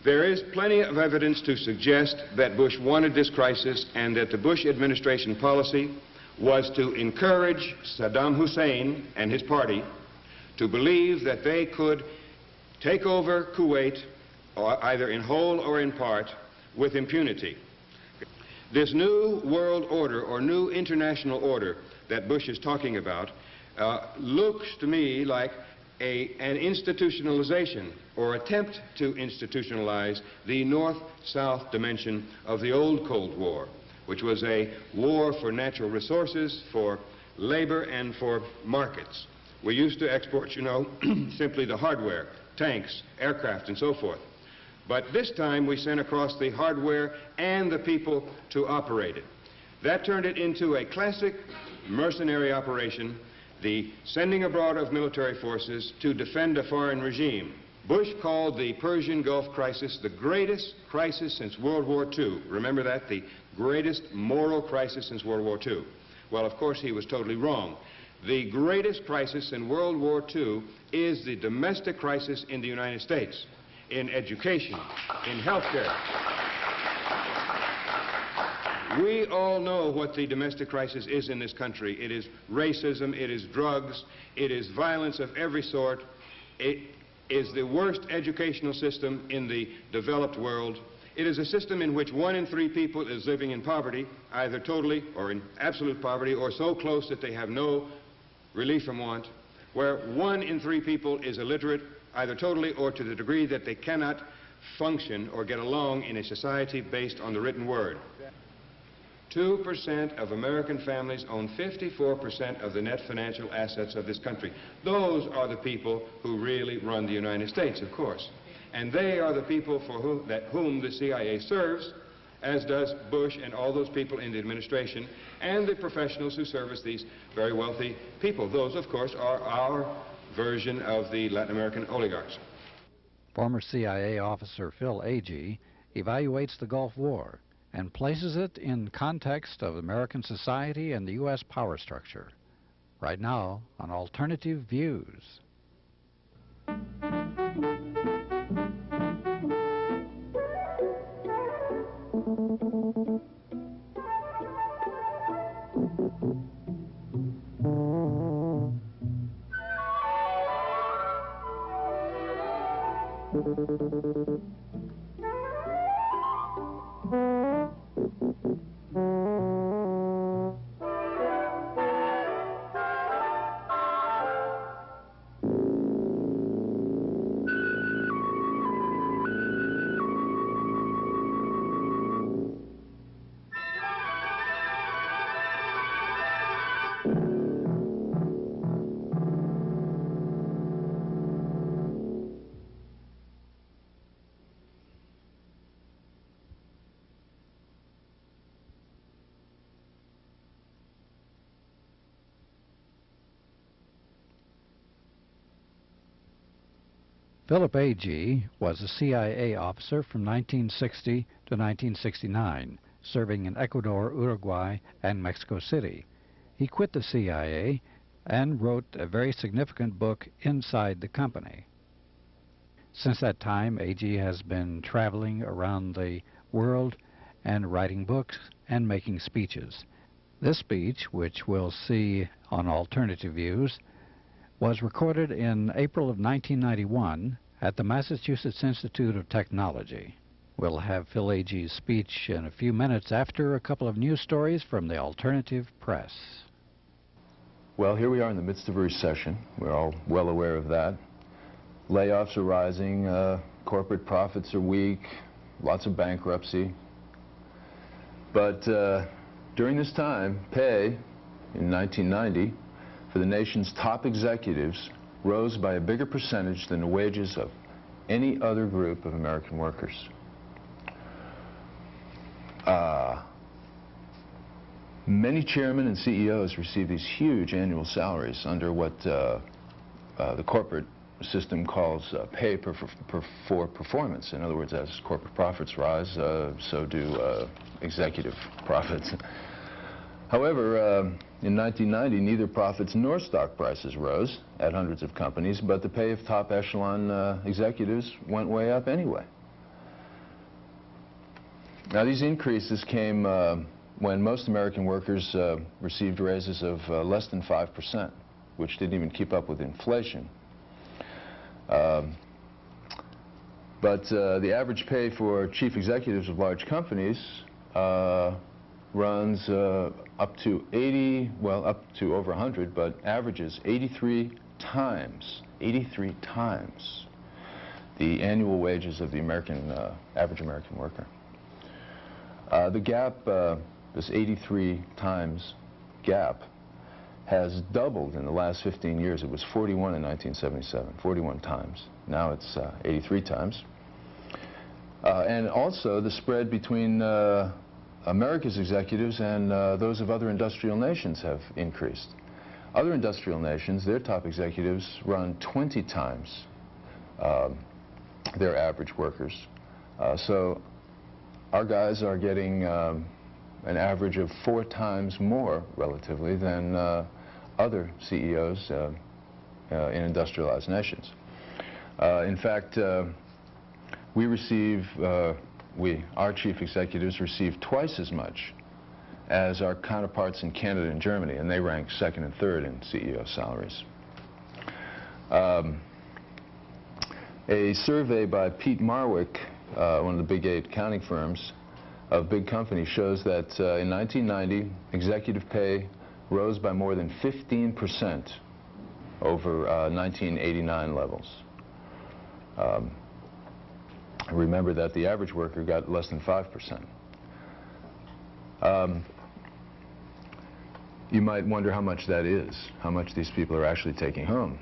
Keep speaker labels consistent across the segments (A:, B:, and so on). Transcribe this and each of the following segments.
A: There is plenty of evidence to suggest that Bush wanted this crisis and that the Bush administration policy was to encourage Saddam Hussein and his party to believe that they could take over Kuwait, or either in whole or in part, with impunity. This new world order or new international order that Bush is talking about looks to me like an institutionalization or attempt to institutionalize the North-South dimension of the old Cold War, which was a war for natural resources, for labor, and for markets. We used to export, you know, simply the hardware, tanks, aircraft, and so forth. But this time we sent across the hardware and the people to operate it. That turned it into a classic mercenary operation, the sending abroad of military forces to defend a foreign regime. Bush called the Persian Gulf crisis the greatest crisis since World War II. Remember that? The greatest moral crisis since World War II. Well, of course, he was totally wrong. The greatest crisis in World War II is the domestic crisis in the United States, in education, in healthcare. We all know what the domestic crisis is in this country. It is racism, it is drugs, it is violence of every sort. It is the worst educational system in the developed world. It is a system in which 1 in 3 people is living in poverty, either totally or in absolute poverty, or so close that they have no relief from want, where 1 in 3 people is illiterate, either totally or to the degree that they cannot function or get along in a society based on the written word. 2% of American families own 54% of the net financial assets of this country. Those are the people who really run the United States, of course. And they are the people for whom the CIA serves, as does Bush and all those people in the administration, and the professionals who service these very wealthy people. Those, of course, are our version of the Latin American oligarchs.
B: Former CIA officer Phil Agee evaluates the Gulf War and places it in context of American society and the U.S. power structure. Right now on Alternative Views. Philip Agee was a CIA officer from 1960 to 1969, serving in Ecuador, Uruguay, and Mexico City. He quit the CIA and wrote a very significant book, Inside the Company. Since that time, Agee has been traveling around the world and writing books and making speeches. This speech, which we'll see on Alternative Views, was recorded in April of 1991 at the Massachusetts Institute of Technology. We'll have Phil Agee's speech in a few minutes after a couple of news stories from the alternative press.
C: Well, here we are in the midst of a recession. We're all well aware of that. Layoffs are rising, corporate profits are weak, lots of bankruptcy. But during this time, pay in 1990 for the nation's top executives rose by a bigger percentage than the wages of any other group of American workers. Many chairmen and CEOs receive these huge annual salaries under what the corporate system calls pay for performance. In other words, as corporate profits rise, so do executive profits. However, in 1990, neither profits nor stock prices rose at hundreds of companies, but the pay of top echelon executives went way up anyway. Now these increases came when most American workers received raises of less than 5%, which didn't even keep up with inflation. But the average pay for chief executives of large companies runs up to 80, well, up to over 100, but averages 83 times the annual wages of the average American worker. The gap, this 83 times gap, has doubled in the last 15 years. It was 41 in 1977, 41 times. Now it's 83 times. And also the spread between America's executives and those of other industrial nations have increased. Other industrial nations, their top executives run 20 times their average workers. So our guys are getting an average of 4 times more, relatively, than other CEOs in industrialized nations. In fact, we receive, our chief executives receive twice as much as our counterparts in Canada and Germany, and they rank second and third in CEO salaries. A survey by Pete Marwick, one of the big 8 accounting firms of big companies, shows that in 1990, executive pay rose by more than 15% over 1989 levels. Remember that the average worker got less than 5%. You might wonder how much that is, how much these people are actually taking home.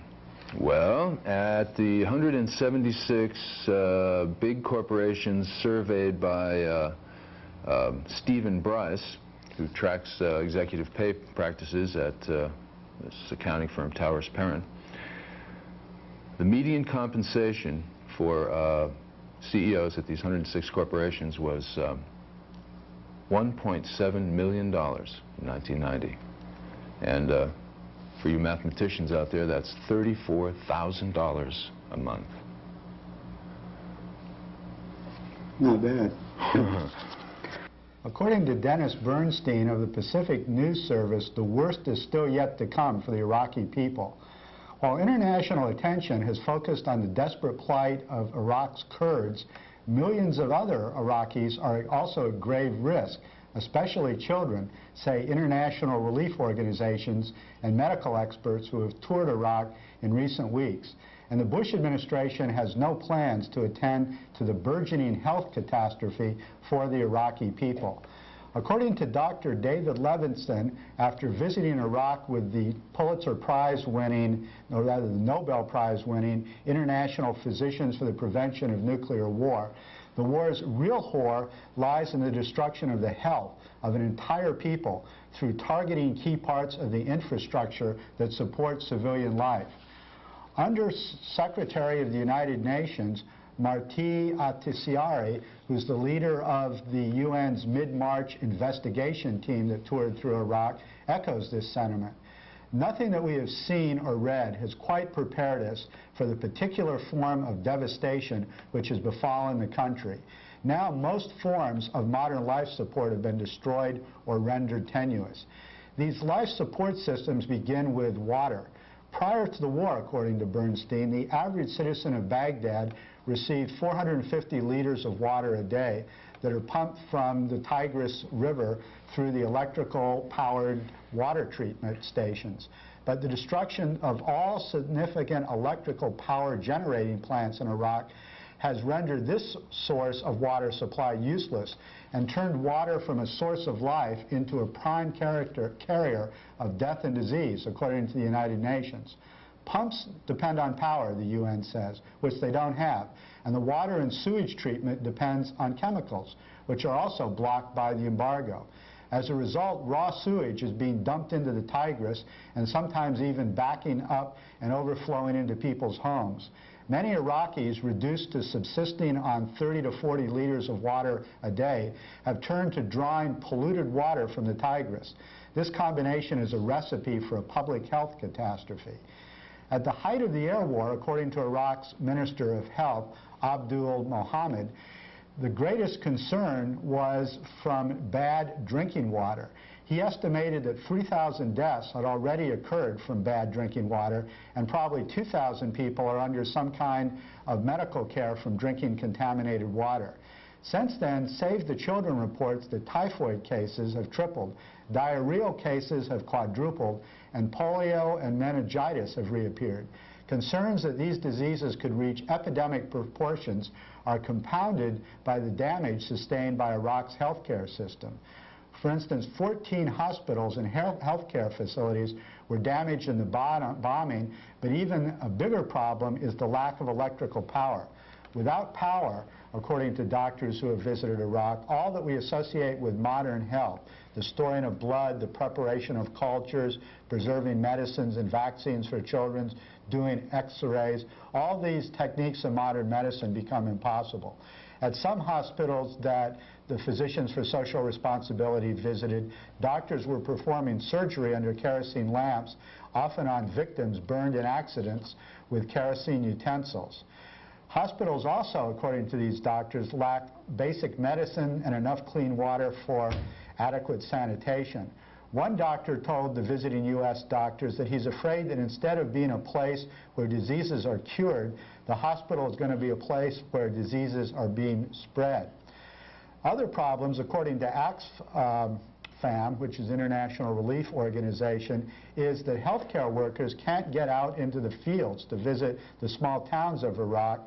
C: Well, at the 176 big corporations surveyed by Stephen Bryce, who tracks executive pay practices at this accounting firm Towers Perrin, the median compensation for CEOs at these 106 corporations was $1.7 million in 1990. And for you mathematicians out there, that's $34,000 a month.
D: Not bad. According to Dennis Bernstein of the Pacific News Service, the worst is still yet to come for the Iraqi people. While international attention has focused on the desperate plight of Iraq's Kurds, millions of other Iraqis are also at grave risk, especially children, say international relief organizations and medical experts who have toured Iraq in recent weeks. And the Bush administration has no plans to attend to the burgeoning health catastrophe for the Iraqi people. According to Dr. David Levinson, after visiting Iraq with the Pulitzer Prize winning, or rather the Nobel Prize winning International Physicians for the Prevention of Nuclear War, the war's real horror lies in the destruction of the health of an entire people through targeting key parts of the infrastructure that supports civilian life. Under Secretary of the United Nations, Marti Ahtisaari, who's the leader of the UN's mid-March investigation team that toured through Iraq, echoes this sentiment. Nothing that we have seen or read has quite prepared us for the particular form of devastation which has befallen the country. Now most forms of modern life support have been destroyed or rendered tenuous. These life support systems begin with water. Prior to the war, according to Bernstein, the average citizen of Baghdad received 450 liters of water a day that are pumped from the Tigris River through the electrical-powered water treatment stations. But the destruction of all significant electrical power generating plants in Iraq has rendered this source of water supply useless and turned water from a source of life into a prime carrier of death and disease, according to the United Nations. Pumps depend on power, the UN says, which they don't have. And the water and sewage treatment depends on chemicals, which are also blocked by the embargo. As a result, raw sewage is being dumped into the Tigris and sometimes even backing up and overflowing into people's homes. Many Iraqis, reduced to subsisting on 30 to 40 liters of water a day, have turned to drawing polluted water from the Tigris. This combination is a recipe for a public health catastrophe. At the height of the air war, according to Iraq's Minister of Health, Abdul Mohammed, the greatest concern was from bad drinking water. He estimated that 3,000 deaths had already occurred from bad drinking water, and probably 2,000 people are under some kind of medical care from drinking contaminated water. Since then, Save the Children reports that typhoid cases have tripled, diarrheal cases have quadrupled, and polio and meningitis have reappeared. Concerns that these diseases could reach epidemic proportions are compounded by the damage sustained by Iraq's healthcare system. For instance, 14 hospitals and healthcare facilities were damaged in the bombing, but even a bigger problem is the lack of electrical power. Without power, according to doctors who have visited Iraq, all that we associate with modern health, the storing of blood, the preparation of cultures, preserving medicines and vaccines for children, doing x-rays, all these techniques of modern medicine become impossible. At some hospitals that the Physicians for Social Responsibility visited, doctors were performing surgery under kerosene lamps, often on victims burned in accidents with kerosene utensils. Hospitals also, according to these doctors, lack basic medicine and enough clean water for adequate sanitation. One doctor told the visiting U.S. doctors that he's afraid that instead of being a place where diseases are cured, the hospital is going to be a place where diseases are being spread. Other problems, according to Oxfam, which is International Relief Organization, is that healthcare workers can't get out into the fields to visit the small towns of Iraq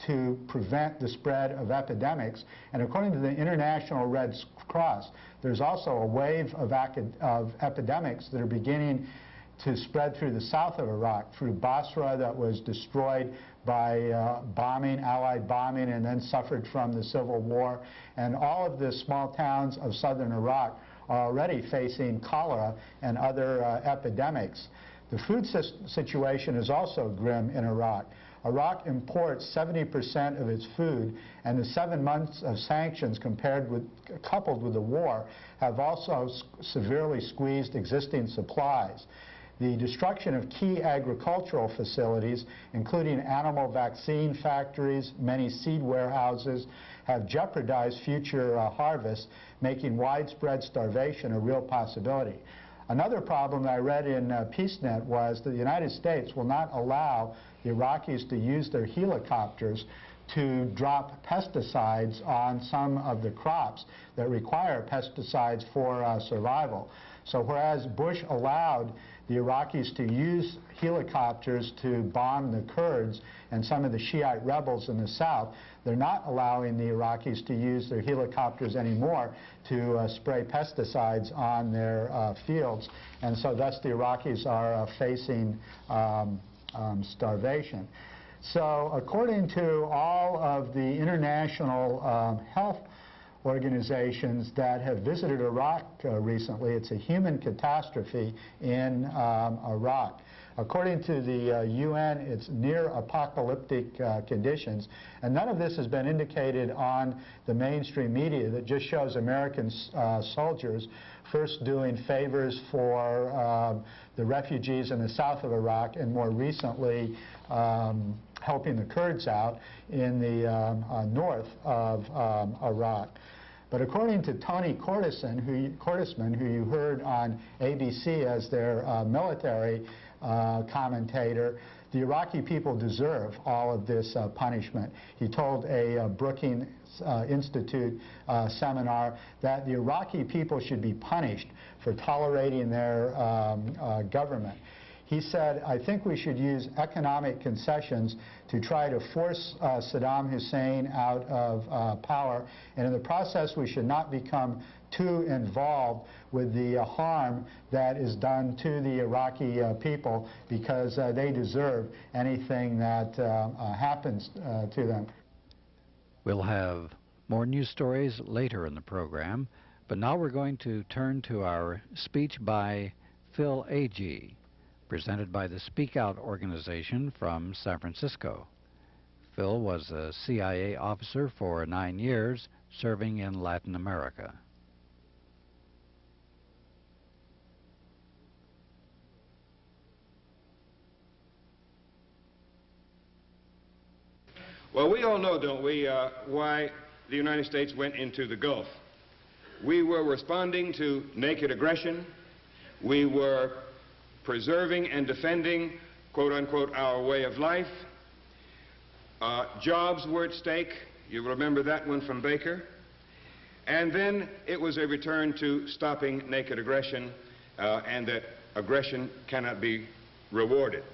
D: to prevent the spread of epidemics. And according to the International Red Cross, there's also a wave of epidemics that are beginning to spread through the south of Iraq, through Basra that was destroyed by bombing, Allied bombing, and then suffered from the Civil War. And all of the small towns of southern Iraq are already facing cholera and other epidemics. The food situation is also grim in Iraq. Iraq imports 70% of its food, and the 7 months of sanctions coupled with the war have also severely squeezed existing supplies. The destruction of key agricultural facilities, including animal vaccine factories, many seed warehouses, have jeopardized future harvests, making widespread starvation a real possibility. Another problem that I read in PeaceNet was that the United States will not allow the Iraqis to use their helicopters to drop pesticides on some of the crops that require pesticides for survival. So whereas Bush allowed the Iraqis to use helicopters to bomb the Kurds and some of the Shiite rebels in the south, they're not allowing the Iraqis to use their helicopters anymore to spray pesticides on their fields. And so thus the Iraqis are facing starvation. So according to all of the international health organizations that have visited Iraq recently, it's a human catastrophe in Iraq. According to the UN, it's near apocalyptic conditions, and none of this has been indicated on the mainstream media that just shows American soldiers first doing favors for the refugees in the south of Iraq, and more recently helping the Kurds out in the north of Iraq. But according to Tony Cordesman, who you heard on ABC as their military commentator, the Iraqi people deserve all of this punishment. He told a Brookings Institute seminar that the Iraqi people should be punished for tolerating their government. He said, I think we should use economic concessions to try to force Saddam Hussein out of power, and in the process we should not become too involved with the harm that is done to the Iraqi people, because they deserve anything that happens to them.
B: We'll have more news stories later in the program, but now we're going to turn to our speech by Phil Agee, presented by the Speak Out organization from San Francisco. Phil was a CIA officer for 9 years, serving in Latin America.
A: Well, we all know, don't we, why the United States went into the Gulf, we were responding to naked aggression. We were preserving and defending, quote unquote, our way of life. Jobs were at stake. You remember that one from Baker. And then it was a return to stopping naked aggression, and that aggression cannot be rewarded.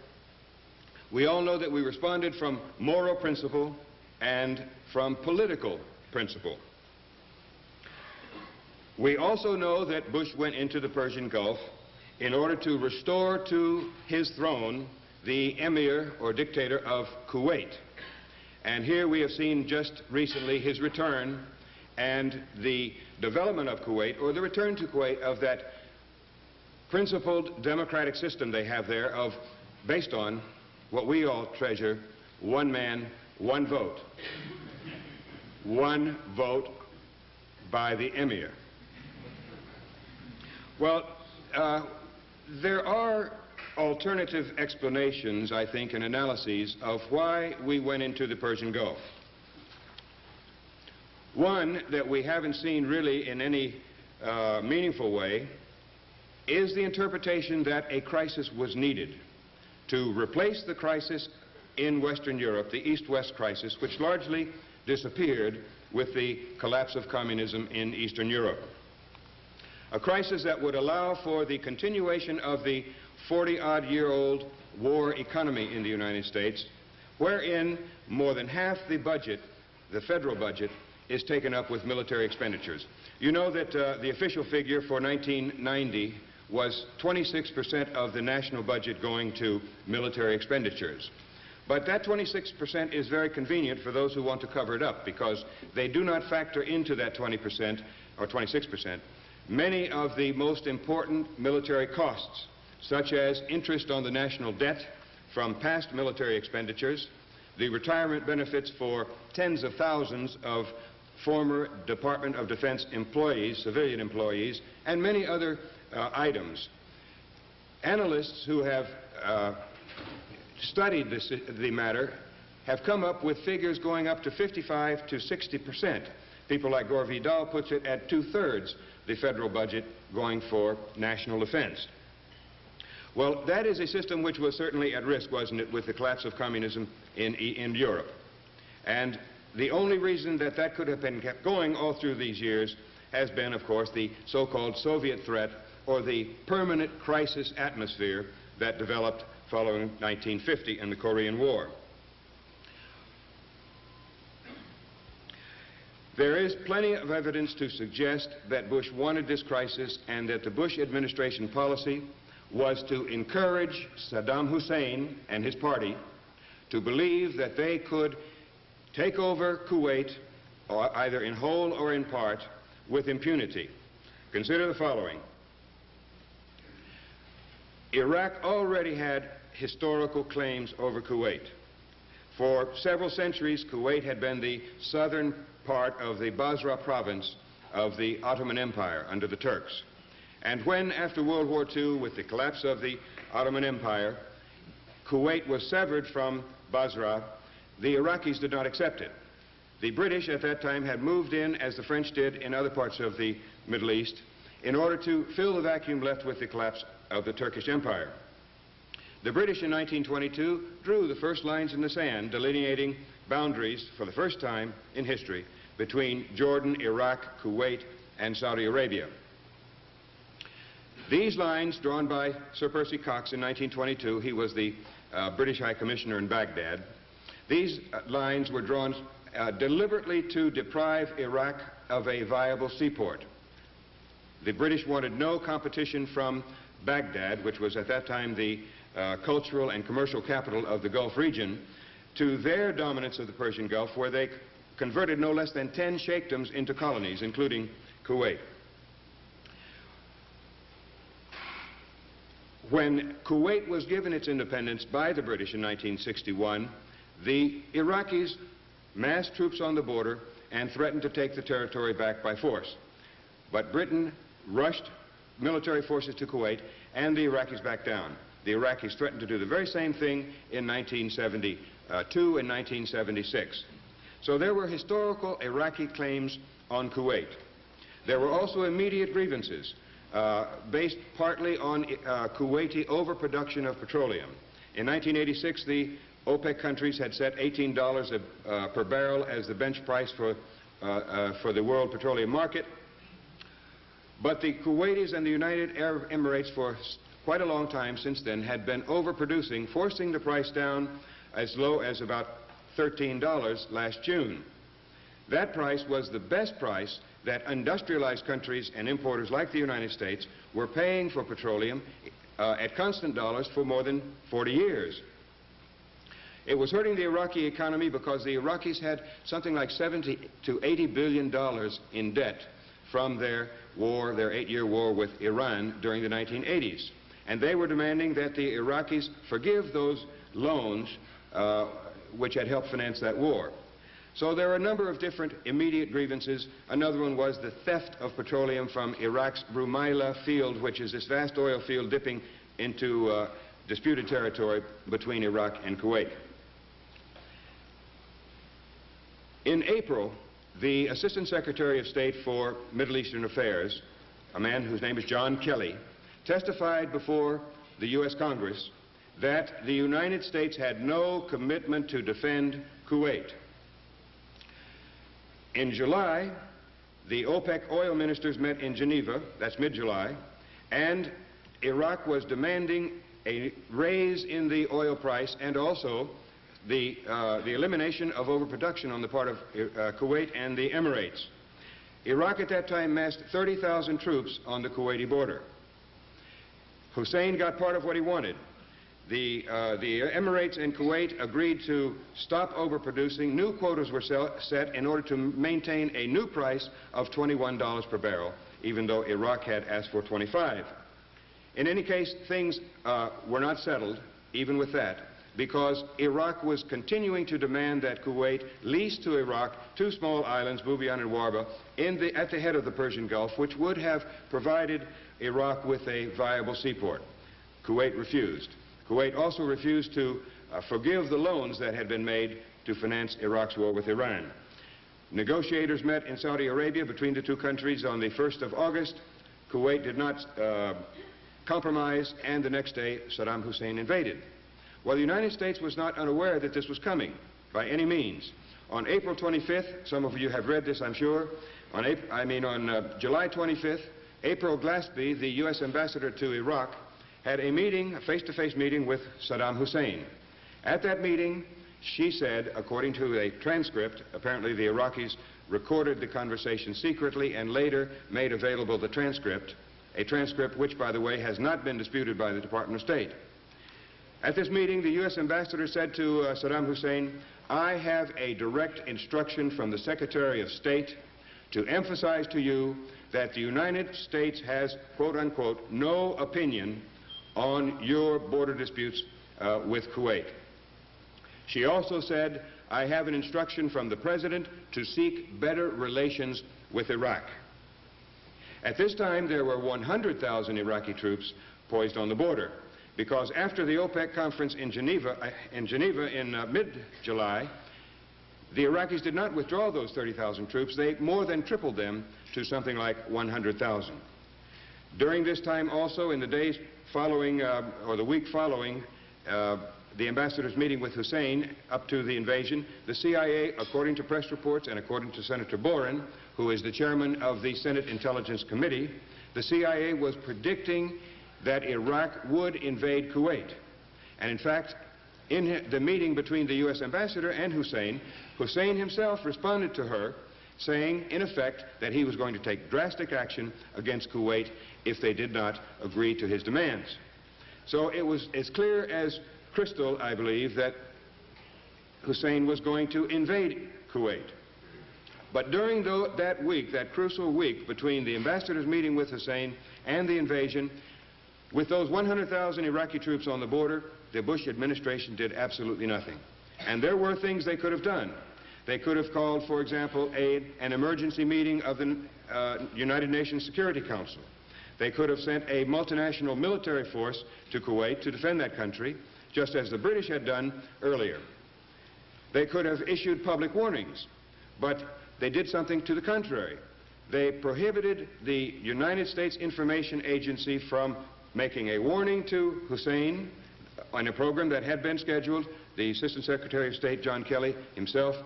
A: We all know that we responded from moral principle and from political principle. We also know that Bush went into the Persian Gulf in order to restore to his throne the emir or dictator of Kuwait. And here we have seen just recently his return and the development of Kuwait, or the return to Kuwait of that principled democratic system they have there based on what we all treasure: one man, one vote. One vote by the emir. Well, there are alternative explanations, I think, and analyses of why we went into the Persian Gulf. One that we haven't seen really in any meaningful way is the interpretation that a crisis was needed to replace the crisis in Western Europe, the East-West crisis, which largely disappeared with the collapse of communism in Eastern Europe. A crisis that would allow for the continuation of the 40-odd-year-old war economy in the United States, wherein more than half the budget, the federal budget, is taken up with military expenditures. You know that the official figure for 1990 was 26% of the national budget going to military expenditures. But that 26% is very convenient for those who want to cover it up, because they do not factor into that 20% or 26% many of the most important military costs, such as interest on the national debt from past military expenditures, the retirement benefits for tens of thousands of former Department of Defense employees, civilian employees, and many other items. Analysts who have studied the matter have come up with figures going up to 55 to 60%. People like Gore Vidal puts it at 2/3 the federal budget going for national defense. Well, that is a system which was certainly at risk, wasn't it, with the collapse of communism in Europe. And the only reason that that could have been kept going all through these years has been, of course, the so-called Soviet threat, or the permanent crisis atmosphere that developed following 1950 and the Korean War. There is plenty of evidence to suggest that Bush wanted this crisis, and that the Bush administration policy was to encourage Saddam Hussein and his party to believe that they could take over Kuwait, or either in whole or in part, with impunity. Consider the following. Iraq already had historical claims over Kuwait. For several centuries, Kuwait had been the southern part of the Basra province of the Ottoman Empire under the Turks. And when, after World War II, with the collapse of the Ottoman Empire, Kuwait was severed from Basra, the Iraqis did not accept it. The British at that time had moved in, as the French did in other parts of the Middle East, in order to fill the vacuum left with the collapse of the Turkish Empire. The British in 1922 drew the first lines in the sand, delineating boundaries for the first time in history between Jordan, Iraq, Kuwait, and Saudi Arabia. These lines, drawn by Sir Percy Cox in 1922, he was the British High Commissioner in Baghdad, these lines were drawn deliberately to deprive Iraq of a viable seaport. The British wanted no competition from Baghdad, which was at that time the cultural and commercial capital of the Gulf region, to their dominance of the Persian Gulf, where they converted no less than 10 sheikdoms into colonies, including Kuwait. When Kuwait was given its independence by the British in 1961, the Iraqis massed troops on the border and threatened to take the territory back by force. But Britain rushed military forces to Kuwait, and the Iraqis backed down. The Iraqis threatened to do the very same thing in 1972 and 1976. So there were historical Iraqi claims on Kuwait. There were also immediate grievances based partly on Kuwaiti overproduction of petroleum. In 1986, the OPEC countries had set $18 per barrel as the bench price for the world petroleum market. But the Kuwaitis and the United Arab Emirates for quite a long time since then had been overproducing, forcing the price down as low as about $13 last June. That price was the best price that industrialized countries and importers like the United States were paying for petroleum at constant dollars for more than 40 years. It was hurting the Iraqi economy because the Iraqis had something like $70 to $80 billion in debt from their war, their 8-year war with Iran during the 1980s. And they were demanding that the Iraqis forgive those loans which had helped finance that war. So there are a number of different immediate grievances. Another one was the theft of petroleum from Iraq's Rumaila field, which is this vast oil field dipping into disputed territory between Iraq and Kuwait. In April, the Assistant Secretary of State for Middle Eastern Affairs, a man whose name is John Kelly, testified before the U.S. Congress that the United States had no commitment to defend Kuwait. In July, the OPEC oil ministers met in Geneva, that's mid-July, and Iraq was demanding a raise in the oil price and also the elimination of overproduction on the part of Kuwait and the Emirates. Iraq at that time massed 30,000 troops on the Kuwaiti border. Hussein got part of what he wanted. The Emirates and Kuwait agreed to stop overproducing. New quotas were set in order to maintain a new price of $21 per barrel, even though Iraq had asked for 25. In any case, things were not settled, even with that, because Iraq was continuing to demand that Kuwait lease to Iraq 2 small islands, Bubiyan and Warba, at the head of the Persian Gulf, which would have provided Iraq with a viable seaport. Kuwait refused. Kuwait also refused to forgive the loans that had been made to finance Iraq's war with Iran. Negotiators met in Saudi Arabia between the two countries on the 1st of August. Kuwait did not compromise, and the next day Saddam Hussein invaded. Well, the United States was not unaware that this was coming by any means. On April 25th, some of you have read this, I'm sure, on July 25th, April Glaspie, the U.S. ambassador to Iraq, had a meeting, a face-to-face meeting with Saddam Hussein. At that meeting, she said, according to a transcript, apparently the Iraqis recorded the conversation secretly and later made available the transcript, a transcript which, by the way, has not been disputed by the Department of State. At this meeting, the U.S. ambassador said to Saddam Hussein, "I have a direct instruction from the Secretary of State to emphasize to you that the United States has, quote unquote, no opinion on your border disputes with Kuwait." She also said, "I have an instruction from the President to seek better relations with Iraq." At this time, there were 100,000 Iraqi troops poised on the border, because after the OPEC conference in Geneva in mid-July, the Iraqis did not withdraw those 30,000 troops. They more than tripled them to something like 100,000. During this time also, in the days following, or the week following, the ambassador's meeting with Hussein up to the invasion, the CIA, according to press reports and according to Senator Boren, who is the chairman of the Senate Intelligence Committee, the CIA was predicting that Iraq would invade Kuwait. And in fact, in the meeting between the U.S. ambassador and Hussein, Hussein himself responded to her, saying, in effect, that he was going to take drastic action against Kuwait if they did not agree to his demands. So it was as clear as crystal, I believe, that Hussein was going to invade Kuwait. But during that week, that crucial week between the ambassador's meeting with Hussein and the invasion, with those 100,000 Iraqi troops on the border, the Bush administration did absolutely nothing. And there were things they could have done. They could have called, for example, an emergency meeting of the United Nations Security Council. They could have sent a multinational military force to Kuwait to defend that country, just as the British had done earlier. They could have issued public warnings But they did something to the contrary. They prohibited the United States Information Agency from making a warning to Hussein on a program that had been scheduled. The Assistant Secretary of State, John Kelly, himself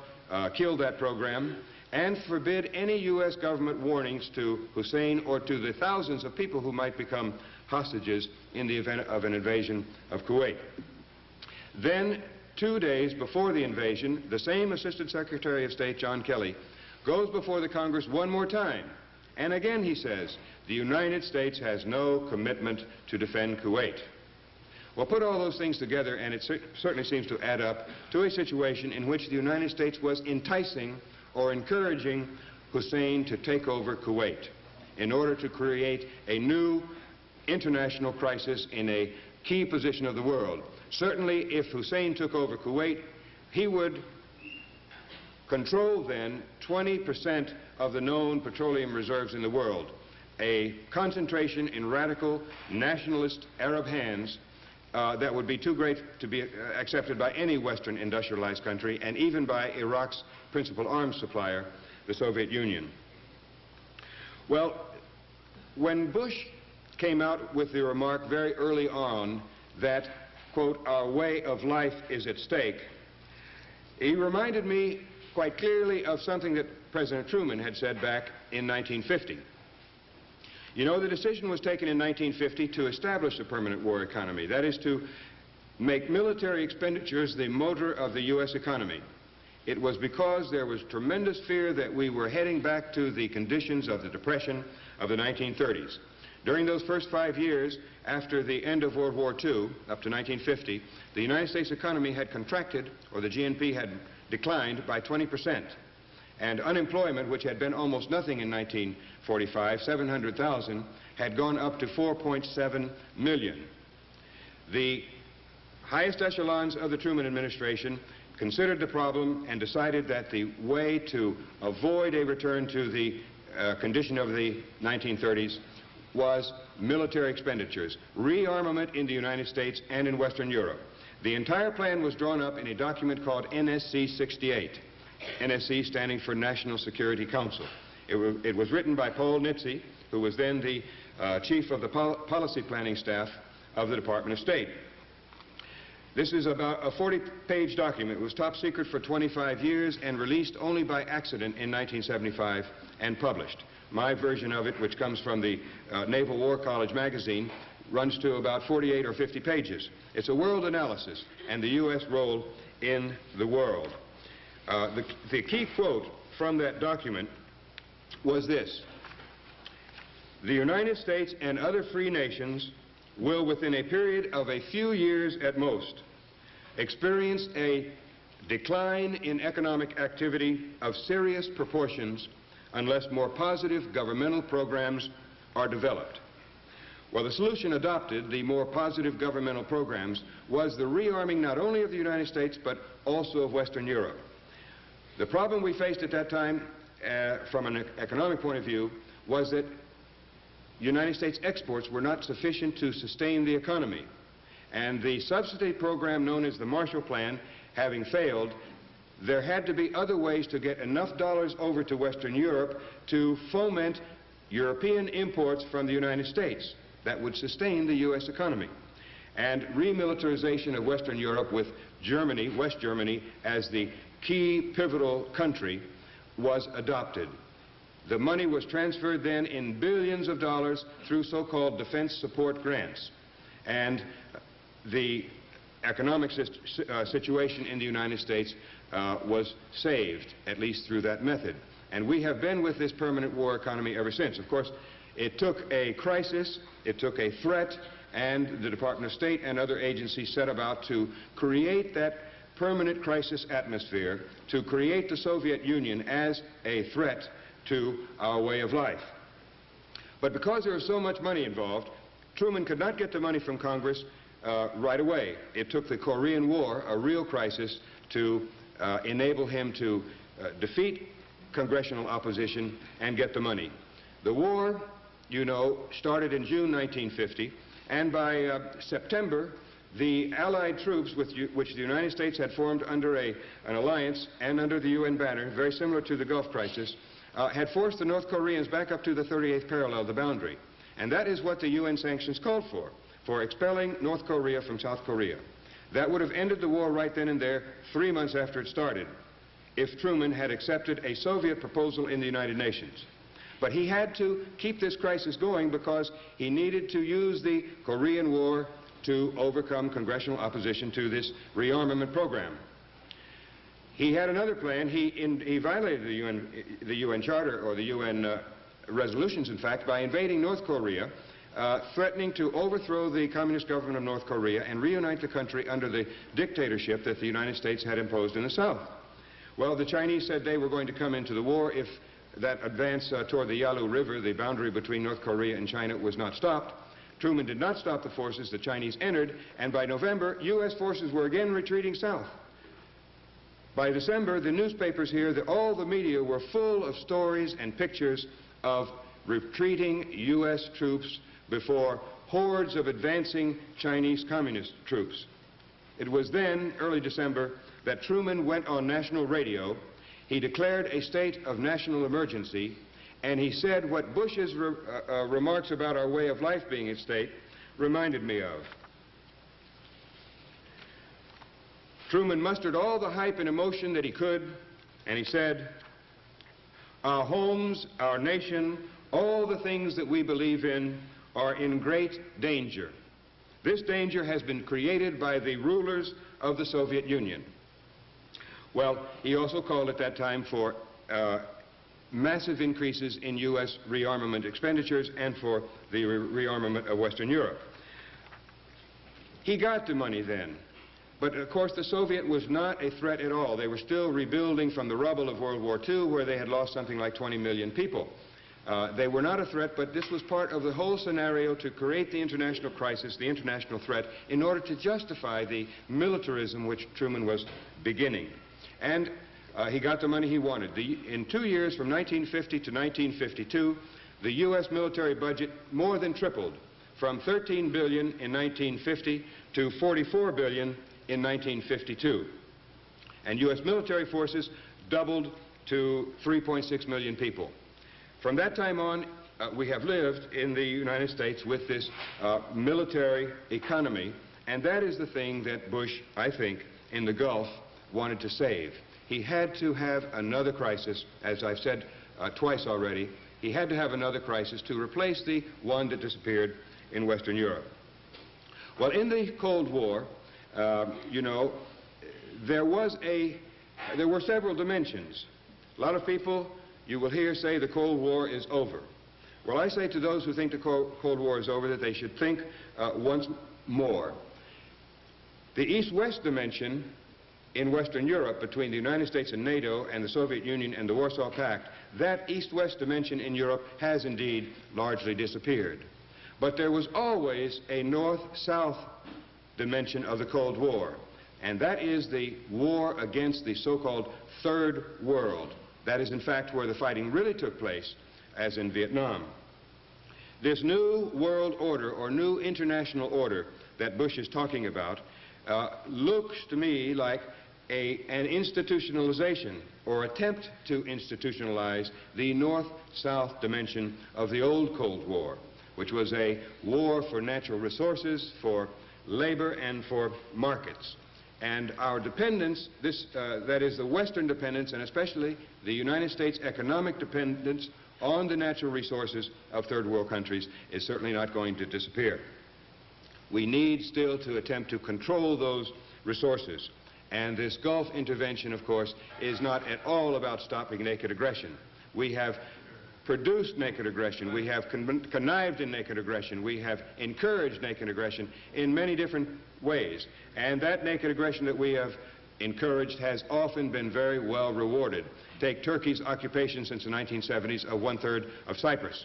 A: killed that program, and forbid any U.S. government warnings to Hussein or to the thousands of people who might become hostages in the event of an invasion of Kuwait. Then, 2 days before the invasion, the same Assistant Secretary of State, John Kelly, goes before the Congress one more time, and again he says, the United States has no commitment to defend Kuwait. Well, put all those things together, and it certainly seems to add up to a situation in which the United States was enticing or encouraging Hussein to take over Kuwait in order to create a new international crisis in a key position of the world. Certainly, if Hussein took over Kuwait, he would control then 20% of the known petroleum reserves in the world, a concentration in radical nationalist Arab hands that would be too great to be accepted by any Western industrialized country, and even by Iraq's principal arms supplier, the Soviet Union. Well, when Bush came out with the remark very early on that, quote, our way of life is at stake, he reminded me quite clearly of something that President Truman had said back in 1950. You know, the decision was taken in 1950 to establish a permanent war economy. That is to make military expenditures the motor of the U.S. economy. It was because there was tremendous fear that we were heading back to the conditions of the Depression of the 1930s. During those first 5 years after the end of World War II, up to 1950, the United States economy had contracted, or the GNP had declined by 20%. And unemployment, which had been almost nothing in 1945, 700,000, had gone up to 4.7 million. The highest echelons of the Truman administration considered the problem and decided that the way to avoid a return to the condition of the 1930s was military expenditures, rearmament in the United States and in Western Europe. The entire plan was drawn up in a document called NSC 68. NSC standing for National Security Council. It was written by Paul Nitze, who was then the chief of the policy planning staff of the Department of State. This is about a 40-page document. It was top secret for 25 years and released only by accident in 1975 and published. My version of it, which comes from the Naval War College magazine, runs to about 48 or 50 pages. It's a world analysis and the U.S. role in the world. The key quote from that document was this: the United States and other free nations will, within a period of a few years at most, experience a decline in economic activity of serious proportions unless more positive governmental programs are developed. Well, the solution adopted, the more positive governmental programs, was the rearming not only of the United States but also of Western Europe. The problem we faced at that time, from an economic point of view, was that United States exports were not sufficient to sustain the economy. And the subsidy program known as the Marshall Plan having failed, there had to be other ways to get enough dollars over to Western Europe to foment European imports from the United States that would sustain the U.S. economy. And remilitarization of Western Europe with Germany, West Germany, as the key pivotal country was adopted. The money was transferred then in billions of dollars through so-called defense support grants. And the economic situation in the United States was saved, at least through that method. And we have been with this permanent war economy ever since. Of course, it took a crisis, it took a threat, and the Department of State and other agencies set about to create that permanent crisis atmosphere, to create the Soviet Union as a threat to our way of life. But because there was so much money involved, Truman could not get the money from Congress right away. It took the Korean War, a real crisis, to enable him to defeat congressional opposition and get the money. The war, you know, started in June 1950, and by September, the Allied troops which the United States had formed under an alliance and under the UN banner, very similar to the Gulf crisis, had forced the North Koreans back up to the 38th parallel, the boundary. And that is what the UN sanctions called for expelling North Korea from South Korea. That would have ended the war right then and there, 3 months after it started, if Truman had accepted a Soviet proposal in the United Nations. But he had to keep this crisis going because he needed to use the Korean War to overcome congressional opposition to this rearmament program. He had another plan. He violated the UN Charter, or the UN resolutions, in fact, by invading North Korea, threatening to overthrow the communist government of North Korea and reunite the country under the dictatorship that the United States had imposed in the South. Well, the Chinese said they were going to come into the war if that advance toward the Yalu River, the boundary between North Korea and China, was not stopped. Truman did not stop the forces. The Chinese entered, and by November, U.S. forces were again retreating south. By December, the newspapers here, all the media were full of stories and pictures of retreating U.S. troops before hordes of advancing Chinese communist troops. It was then, early December, that Truman went on national radio. He declared a state of national emergency, and he said what Bush's remarks about our way of life being at stake reminded me of. Truman mustered all the hype and emotion that he could, and he said, "Our homes, our nation, all the things that we believe in are in great danger. This danger has been created by the rulers of the Soviet Union." Well, he also called at that time for massive increases in U.S. rearmament expenditures and for the rearmament of Western Europe. He got the money then, but of course the Soviet was not a threat at all. They were still rebuilding from the rubble of World War II, where they had lost something like 20 million people. They were not a threat, but this was part of the whole scenario to create the international crisis, the international threat, in order to justify the militarism which Truman was beginning. And he got the money he wanted. In 2 years, from 1950 to 1952, the U.S. military budget more than tripled, from $13 billion in 1950 to $44 billion in 1952. And U.S. military forces doubled to 3.6 million people. From that time on, we have lived in the United States with this military economy, and that is the thing that Bush, I think, in the Gulf wanted to save. He had to have another crisis, as I've said twice already. He had to have another crisis to replace the one that disappeared in Western Europe. Well, in the Cold War, you know, there were several dimensions. A lot of people, you will hear, say the Cold War is over. Well, I say to those who think the Cold War is over that they should think once more. The East-West dimension in Western Europe, between the United States and NATO and the Soviet Union and the Warsaw Pact, that East-West dimension in Europe has indeed largely disappeared. But there was always a North-South dimension of the Cold War, and that is the war against the so-called Third World. That is, in fact, where the fighting really took place, as in Vietnam. This new world order, or new international order, that Bush is talking about, looks to me like an institutionalization, or attempt to institutionalize, the North-South dimension of the old Cold War, which was a war for natural resources, for labor, and for markets. And our dependence, that is the Western dependence, and especially the United States economic dependence on the natural resources of third world countries, is certainly not going to disappear. We need still to attempt to control those resources. And this Gulf intervention, of course, is not at all about stopping naked aggression. We have produced naked aggression. We have connived in naked aggression. We have encouraged naked aggression in many different ways. And that naked aggression that we have encouraged has often been very well rewarded. Take Turkey's occupation since the 1970s of 1/3 of Cyprus.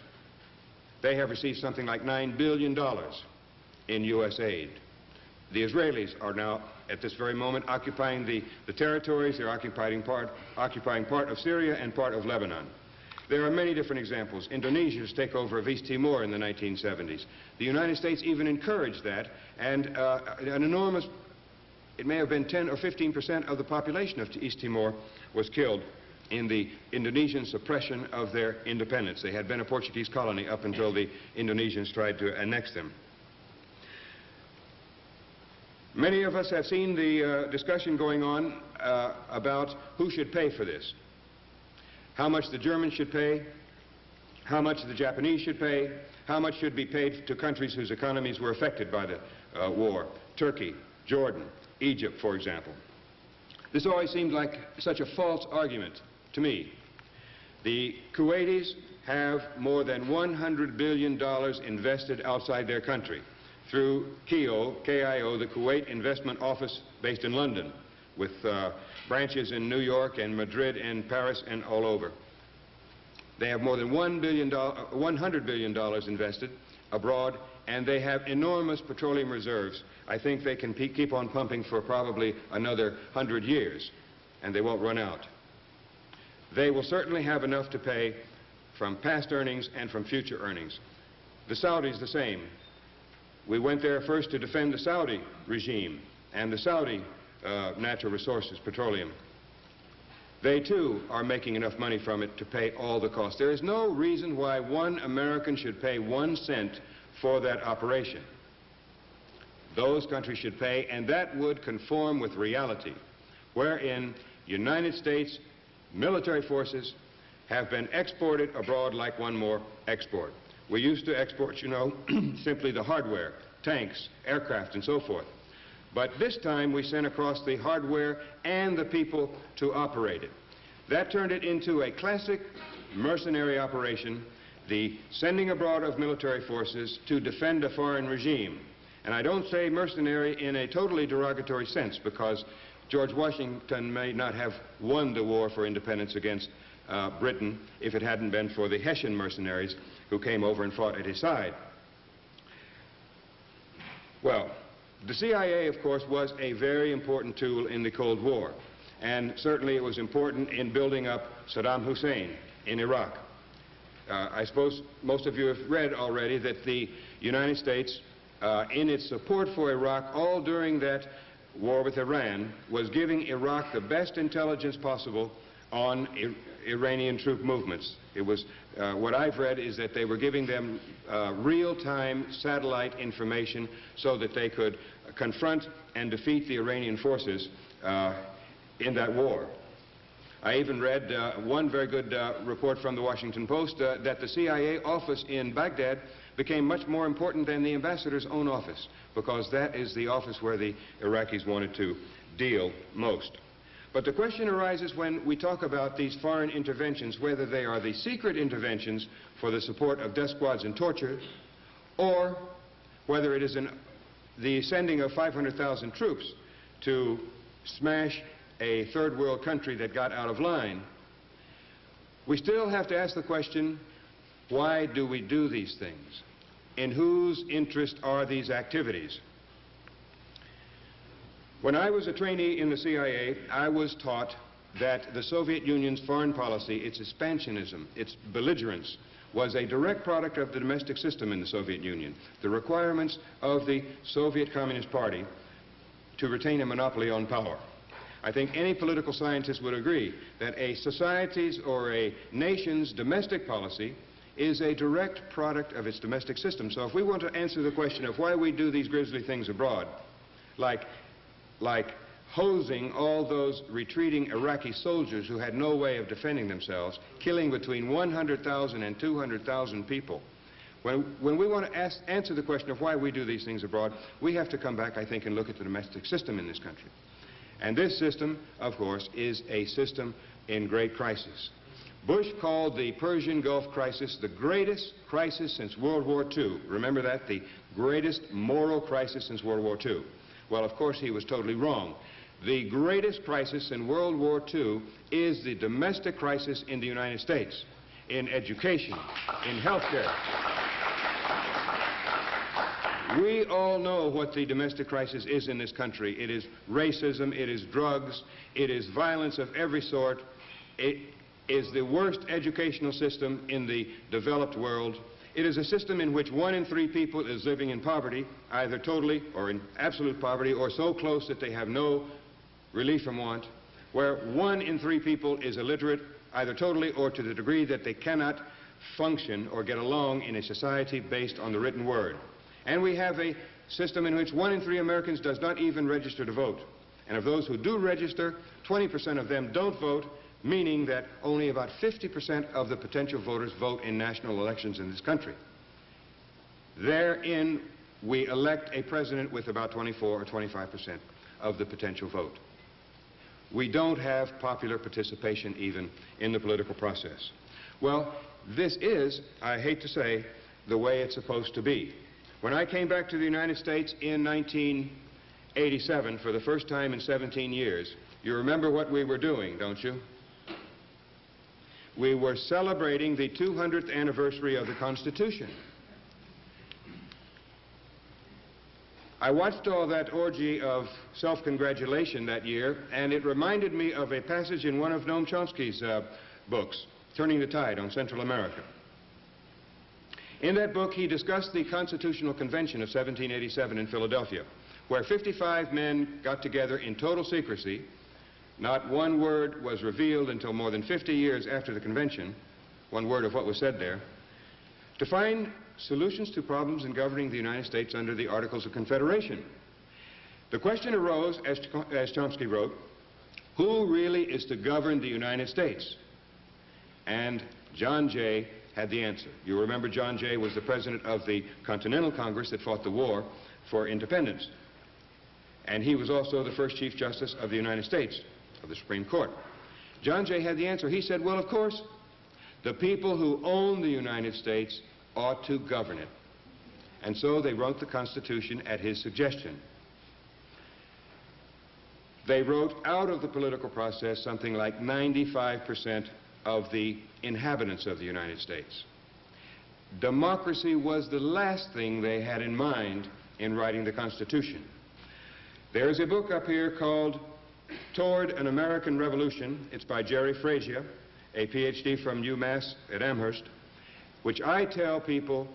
A: They have received something like $9 billion in U.S. aid. The Israelis are now, at this very moment, occupying the territories. They're occupying part of Syria and part of Lebanon. There are many different examples. Indonesia's takeover of East Timor in the 1970s. The United States even encouraged that, and an enormous, it may have been 10 or 15% of the population of East Timor was killed in the Indonesian suppression of their independence. They had been a Portuguese colony up until the Indonesians tried to annex them. Many of us have seen the discussion going on about who should pay for this. How much the Germans should pay, how much the Japanese should pay, how much should be paid to countries whose economies were affected by the war. Turkey, Jordan, Egypt, for example. This always seemed like such a false argument to me. The Kuwaitis have more than $100 billion invested outside their country through KIO, the Kuwait Investment Office based in London, with branches in New York and Madrid and Paris and all over. They have more than $100 billion invested abroad, and they have enormous petroleum reserves. I think they can keep on pumping for probably another 100 years, and they won't run out. They will certainly have enough to pay from past earnings and from future earnings. The Saudis the same. We went there first to defend the Saudi regime and the Saudi natural resources, petroleum. They too are making enough money from it to pay all the costs. There is no reason why one American should pay 1 cent for that operation. Those countries should pay, and that would conform with reality, wherein United States military forces have been exported abroad like one more export. We used to export, you know, simply the hardware, tanks, aircraft, and so forth. But this time we sent across the hardware and the people to operate it. That turned it into a classic mercenary operation, the sending abroad of military forces to defend a foreign regime. And I don't say mercenary in a totally derogatory sense, because George Washington may not have won the war for independence against Britain if it hadn't been for the Hessian mercenaries who came over and fought at his side. Well, the CIA, of course, was a very important tool in the Cold War, and certainly it was important in building up Saddam Hussein in Iraq. I suppose most of you have read already that the United States, in its support for Iraq all during that war with Iran, was giving Iraq the best intelligence possible on Iranian troop movements. It was, what I've read is that they were giving them real-time satellite information so that they could confront and defeat the Iranian forces in that war. I even read one very good report from the Washington Post that the CIA office in Baghdad became much more important than the ambassador's own office, because that is the office where the Iraqis wanted to deal most. But the question arises when we talk about these foreign interventions, whether they are the secret interventions for the support of death squads and torture, or whether it is the sending of 500,000 troops to smash a third world country that got out of line. We still have to ask the question, why do we do these things? In whose interest are these activities? When I was a trainee in the CIA, I was taught that the Soviet Union's foreign policy, its expansionism, its belligerence, was a direct product of the domestic system in the Soviet Union. The requirements of the Soviet Communist Party to retain a monopoly on power. I think any political scientist would agree that a society's or a nation's domestic policy is a direct product of its domestic system. So if we want to answer the question of why we do these grisly things abroad, like hosing all those retreating Iraqi soldiers who had no way of defending themselves, killing between 100,000 and 200,000 people. When we want to answer the question of why we do these things abroad, we have to come back, I think, and look at the domestic system in this country. And this system, of course, is a system in great crisis. Bush called the Persian Gulf crisis the greatest crisis since World War II. Remember that? The greatest moral crisis since World War II. Well, of course, he was totally wrong. The greatest crisis in World War II is the domestic crisis in the United States, in education, in health care. We all know what the domestic crisis is in this country. It is racism, it is drugs, it is violence of every sort. is the worst educational system in the developed world. It is a system in which 1 in 3 people is living in poverty, either totally or in absolute poverty, or so close that they have no relief from want, where 1 in 3 people is illiterate, either totally or to the degree that they cannot function or get along in a society based on the written word. And we have a system in which 1 in 3 Americans does not even register to vote. And of those who do register, 20% of them don't vote, meaning that only about 50% of the potential voters vote in national elections in this country. Therein, we elect a president with about 24 or 25% of the potential vote. We don't have popular participation even in the political process. Well, this is, I hate to say, the way it's supposed to be. When I came back to the United States in 1987, for the first time in 17 years, you remember what we were doing, don't you? We were celebrating the 200th anniversary of the Constitution. I watched all that orgy of self-congratulation that year, and it reminded me of a passage in one of Noam Chomsky's books, Turning the Tide on Central America. In that book, he discussed the Constitutional Convention of 1787 in Philadelphia, where 55 men got together in total secrecy. Not one word was revealed until more than 50 years after the convention, one word of what was said there, to find solutions to problems in governing the United States under the Articles of Confederation. The question arose, as Chomsky wrote, who really is to govern the United States? And John Jay had the answer. You remember John Jay was the president of the Continental Congress that fought the war for independence. And he was also the first Chief Justice of the United States, of the Supreme Court. John Jay had the answer. He said, well, of course, the people who own the United States ought to govern it. And so they wrote the Constitution at his suggestion. They wrote out of the political process something like 95% of the inhabitants of the United States. Democracy was the last thing they had in mind in writing the Constitution. There is a book up here called Toward an American Revolution. It's by Jerry Frazier, a PhD from UMass at Amherst, which I tell people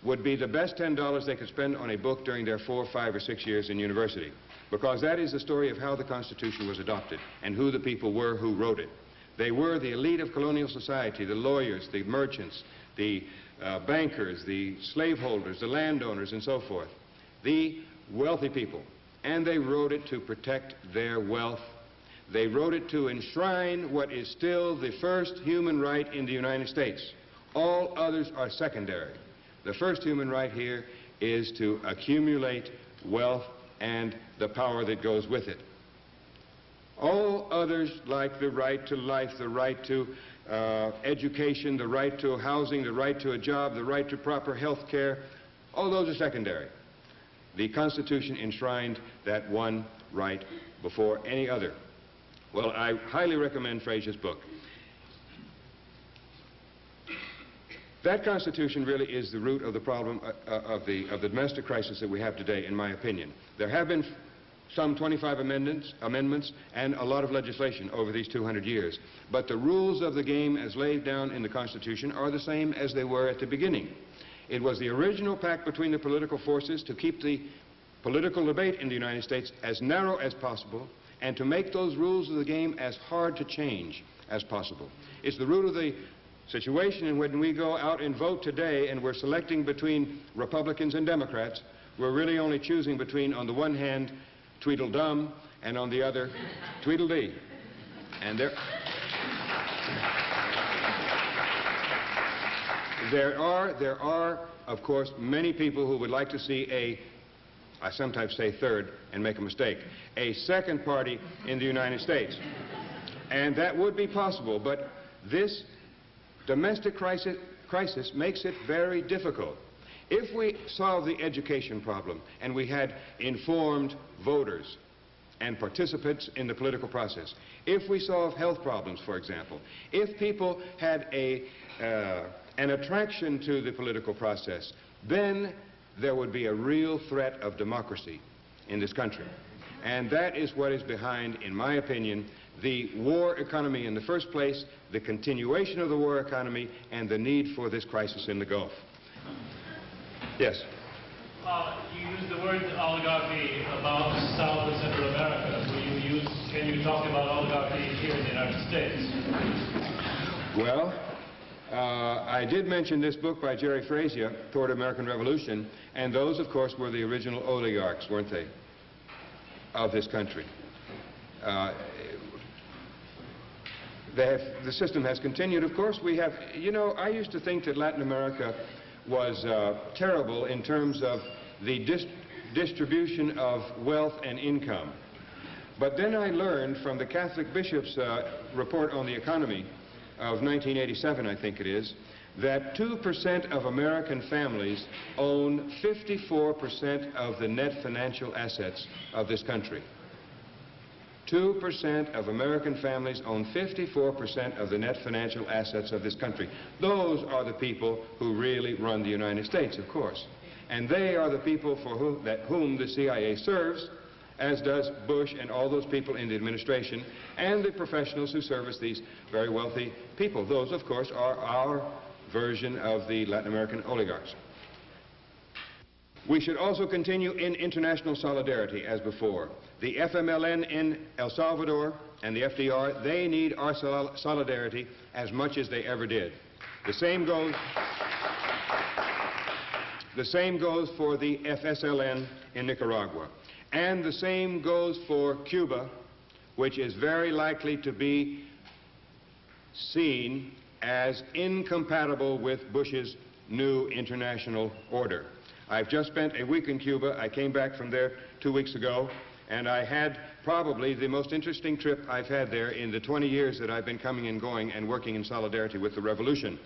A: would be the best $10 they could spend on a book during their 4, 5, or 6 years in university, because that is the story of how the Constitution was adopted and who the people were who wrote it. They were the elite of colonial society, the lawyers, the merchants, the bankers, the slaveholders, the landowners, and so forth, the wealthy people. And they wrote it to protect their wealth. They wrote it to enshrine what is still the first human right in the United States. All others are secondary. The first human right here is to accumulate wealth and the power that goes with it. All others, like the right to life, the right to education, the right to housing, the right to a job, the right to proper health care, all those are secondary. The Constitution enshrined that one right before any other. Well, I highly recommend Frazier's book. That Constitution really is the root of the problem of the domestic crisis that we have today, in my opinion. There have been some 25 amendments and a lot of legislation over these 200 years. But the rules of the game as laid down in the Constitution are the same as they were at the beginning. It was the original pact between the political forces to keep the political debate in the United States as narrow as possible and to make those rules of the game as hard to change as possible. It's the root of the situation in when we go out and vote today and we're selecting between Republicans and Democrats, we're really only choosing between, on the one hand, Tweedledum, and on the other, Tweedledee. And there are, of course, many people who would like to see I sometimes say third and make a mistake, a second party in the United States. And that would be possible, but this domestic crisis makes it very difficult. If we solve the education problem and we had informed voters and participants in the political process, if we solve health problems, for example, if people had an attraction to the political process, then there would be a real threat of democracy in this country. And that is what is behind, in my opinion, the war economy in the first place, the continuation of the war economy, and the need for this crisis in the Gulf. Yes?
E: You used the word oligarchy about South and Central America. Can you talk about oligarchy here in the United States?
A: Well, I did mention this book by Jerry Frazier, Toward American Revolution, and those, of course, were the original oligarchs, weren't they, of this country. The system has continued. Of course, we have, you know, I used to think that Latin America was terrible in terms of the distribution of wealth and income. But then I learned from the Catholic Bishop's report on the economy of 1987, I think it is, that 2% of American families own 54% of the net financial assets of this country. 2% of American families own 54% of the net financial assets of this country. Those are the people who really run the United States, of course. And they are the people for whom the CIA serves, as does Bush and all those people in the administration, and the professionals who service these very wealthy people. Those, of course, are our version of the Latin American oligarchs. We should also continue in international solidarity as before. The FMLN in El Salvador and the FDR, they need our solidarity as much as they ever did. The same goes for the FSLN in Nicaragua. And the same goes for Cuba, which is very likely to be seen as incompatible with Bush's new international order. I've just spent a week in Cuba. I came back from there 2 weeks ago, and I had probably the most interesting trip I've had there in the 20 years that I've been coming and going and working in solidarity with the revolution.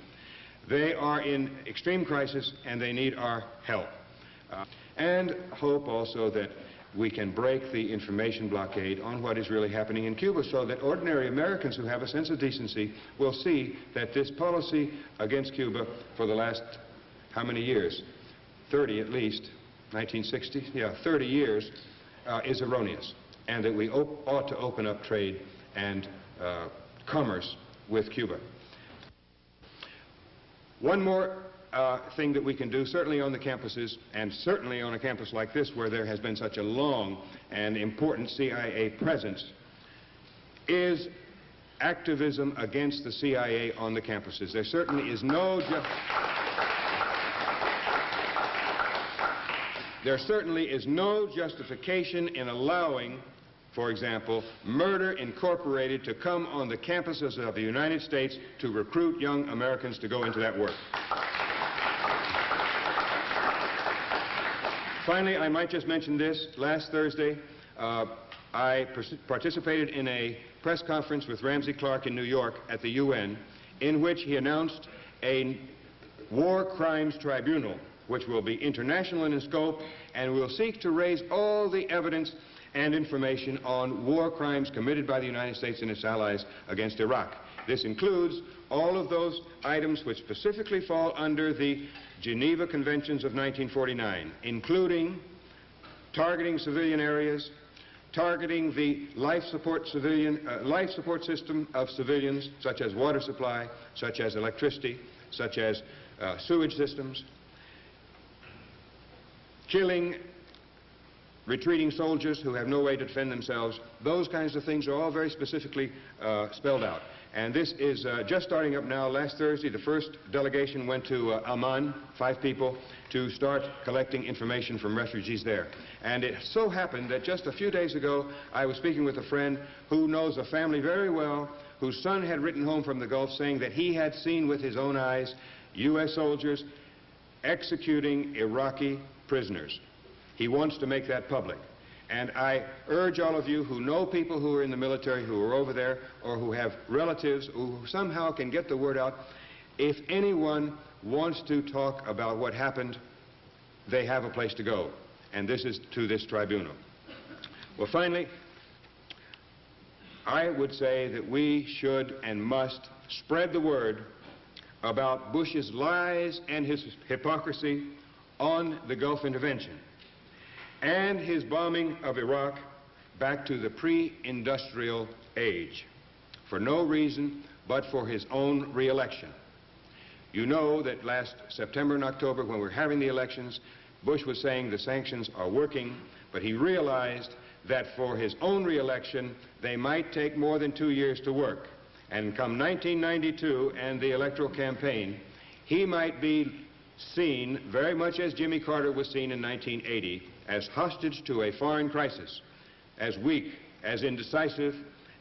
A: They are in extreme crisis, and they need our help. And hope also that we can break the information blockade on what is really happening in Cuba so that ordinary Americans who have a sense of decency will see that this policy against Cuba for the last, how many years? 30 at least, 1960, yeah, 30 years, is erroneous, and that we ought to open up trade and commerce with Cuba. One more thing that we can do, certainly on the campuses, and certainly on a campus like this where there has been such a long and important CIA presence, is activism against the CIA on the campuses. There certainly is no justification in allowing, for example, Murder Incorporated to come on the campuses of the United States to recruit young Americans to go into that work. Finally, I might just mention this. Last Thursday, I participated in a press conference with Ramsey Clark in New York at the UN, in which he announced a war crimes tribunal, which will be international in scope and will seek to raise all the evidence and information on war crimes committed by the United States and its allies against Iraq. This includes all of those items which specifically fall under the Geneva Conventions of 1949, including targeting civilian areas, targeting the life support system of civilians, such as water supply, such as electricity, such as sewage systems, killing retreating soldiers who have no way to defend themselves. Those kinds of things are all very specifically spelled out. And this is just starting up now. Last Thursday, the first delegation went to Amman, 5 people, to start collecting information from refugees there. And it so happened that just a few days ago, I was speaking with a friend who knows a family very well, whose son had written home from the Gulf saying that he had seen with his own eyes U.S. soldiers executing Iraqi prisoners. He wants to make that public. And I urge all of you who know people who are in the military, who are over there, or who have relatives who somehow can get the word out, if anyone wants to talk about what happened, they have a place to go. And this is to this tribunal. Well, finally, I would say that we should and must spread the word about Bush's lies and his hypocrisy on the Gulf intervention and his bombing of Iraq back to the pre-industrial age for no reason but for his own re-election. You know that last September and October, when we were having the elections, Bush was saying the sanctions are working, but he realized that for his own re-election, they might take more than 2 years to work. And come 1992 and the electoral campaign, he might be seen, very much as Jimmy Carter was seen in 1980, as hostage to a foreign crisis, as weak, as indecisive,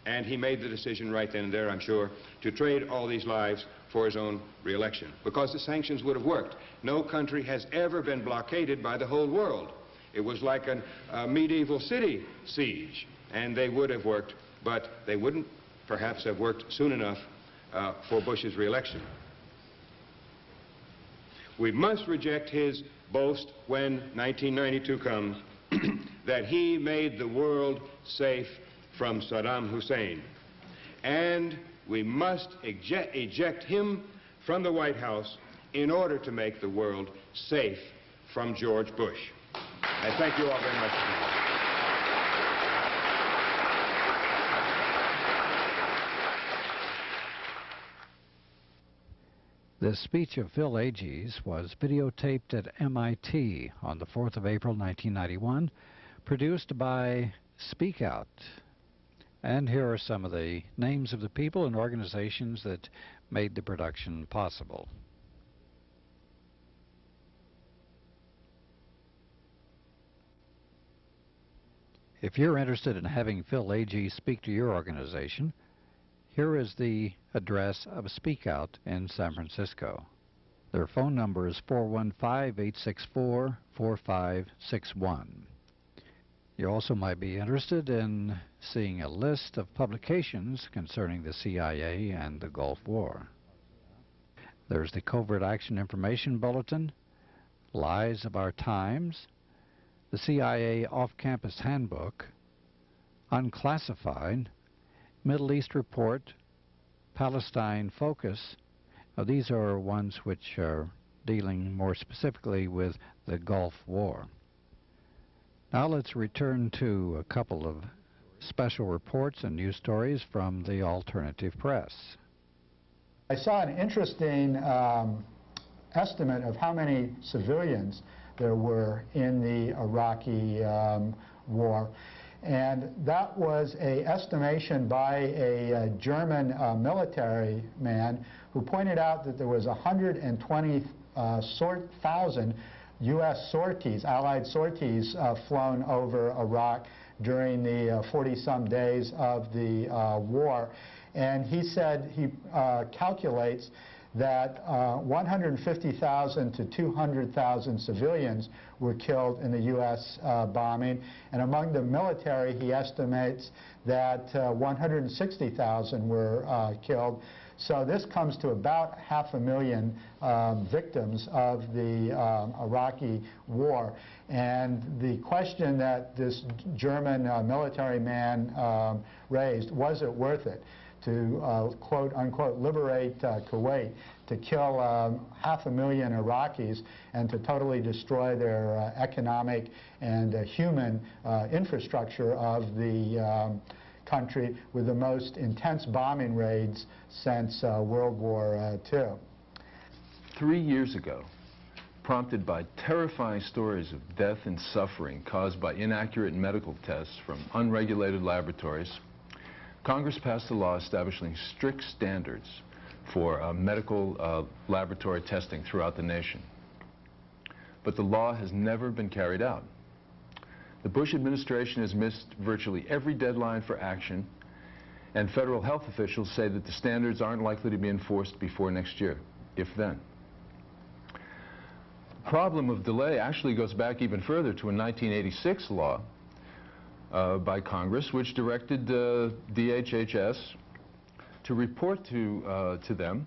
A: and he made the decision right then and there, I'm sure, to trade all these lives for his own re-election, because the sanctions would have worked. No country has ever been blockaded by the whole world. It was like a medieval city siege, and they would have worked, but they wouldn't perhaps have worked soon enough for Bush's re-election. We must reject his boast when 1992 comes that he made the world safe from Saddam Hussein. And we must eject him from the White House in order to make the world safe from George Bush. I thank you all very much.
B: This speech of Phil Agee's was videotaped at MIT on the 4th of April, 1991, produced by Speak Out. And here are some of the names of the people and organizations that made the production possible. If you're interested in having Phil Agee speak to your organization, here is the address of Speak Out in San Francisco. Their phone number is 415-864-4561. You also might be interested in seeing a list of publications concerning the CIA and the Gulf War. There's the Covert Action Information Bulletin, Lies of Our Times, the CIA Off-Campus Handbook, Unclassified, Middle East Report, Palestine Focus. Now, these are ones which are dealing more specifically with the Gulf War. Now let's return to a couple of special reports and news stories from the alternative press.
D: I saw an interesting estimate of how many civilians there were in the Iraqi war. And that was an estimation by a German military man who pointed out that there was 120,000 U.S. sorties, Allied sorties, flown over Iraq during the 40-some days of the war. And he said he calculates that 150,000 to 200,000 civilians were killed in the U.S. bombing. And among the military, he estimates that 160,000 were killed. So this comes to about 500,000 victims of the Iraqi war. And the question that this German military man raised, was it worth it to quote unquote liberate Kuwait, to kill 500,000 Iraqis and to totally destroy their economic and human infrastructure of the country with the most intense bombing raids since World War II.
C: 3 years ago, prompted by terrifying stories of death and suffering caused by inaccurate medical tests from unregulated laboratories, Congress passed a law establishing strict standards for medical laboratory testing throughout the nation. But the law has never been carried out. The Bush administration has missed virtually every deadline for action, and federal health officials say that the standards aren't likely to be enforced before next year, if then. The problem of delay actually goes back even further to a 1986 law by Congress, which directed DHHS to report to them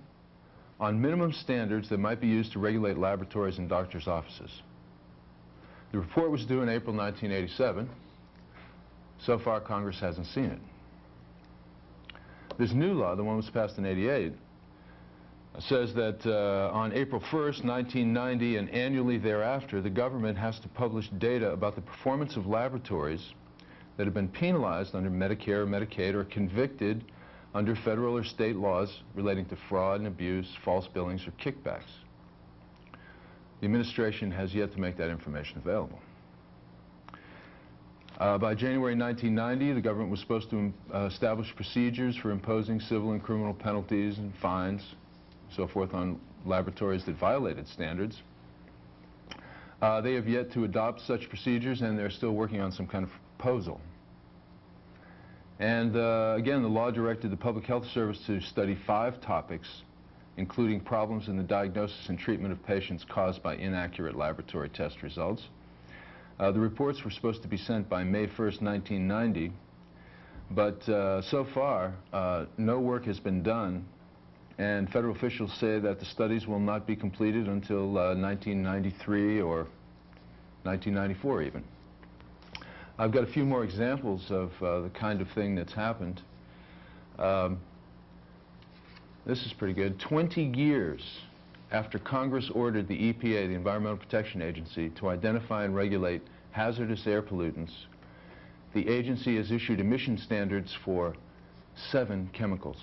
C: on minimum standards that might be used to regulate laboratories and doctors' offices. The report was due in April 1987. So far, Congress hasn't seen it. This new law, the one that was passed in '88, says that on April 1st, 1990, and annually thereafter, the government has to publish data about the performance of laboratories that have been penalized under Medicare or Medicaid or convicted under federal or state laws relating to fraud and abuse, false billings, or kickbacks. The administration has yet to make that information available. By January 1990, the government was supposed to establish procedures for imposing civil and criminal penalties and fines, so forth, on laboratories that violated standards. They have yet to adopt such procedures, and they're still working on some kind of proposal. And again, the law directed the Public Health Service to study 5 topics, including problems in the diagnosis and treatment of patients caused by inaccurate laboratory test results. The reports were supposed to be sent by May 1st, 1990, but so far, no work has been done, and federal officials say that the studies will not be completed until 1993 or 1994 even. I've got a few more examples of the kind of thing that's happened. This is pretty good. 20 years after Congress ordered the EPA, the Environmental Protection Agency, to identify and regulate hazardous air pollutants, the agency has issued emission standards for 7 chemicals.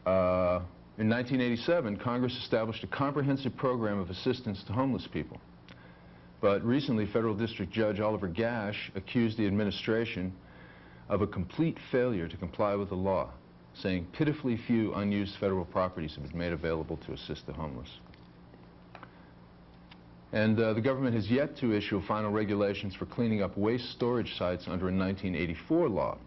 C: In 1987, Congress established a comprehensive program of assistance to homeless people. But recently, Federal District Judge Oliver Gash accused the administration of a complete failure to comply with the law, saying pitifully few unused federal properties have been made available to assist the homeless. And the government has yet to issue final regulations for cleaning up waste storage sites under a 1984 law.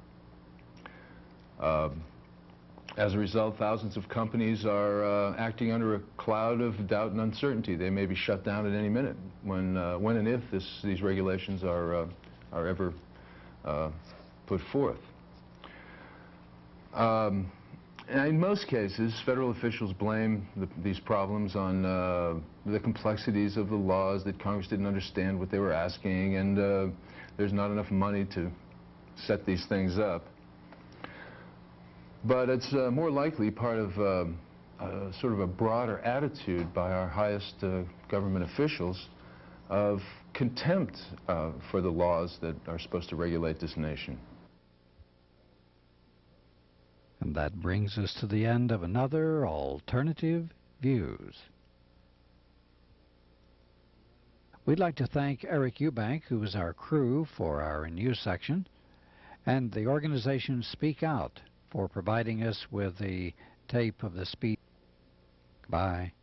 C: As a result, thousands of companies are acting under a cloud of doubt and uncertainty. They may be shut down at any minute when and if these regulations are ever put forth. And in most cases, federal officials blame these problems on the complexities of the laws, that Congress didn't understand what they were asking, and there's not enough money to set these things up. But it's more likely part of sort of a broader attitude by our highest government officials of contempt for the laws that are supposed to regulate this nation.
B: And that brings us to the end of another Alternative Views. We'd like to thank Eric Eubank, who is our crew for our news section, and the organization Speak Out for providing us with the tape of the speech. Bye.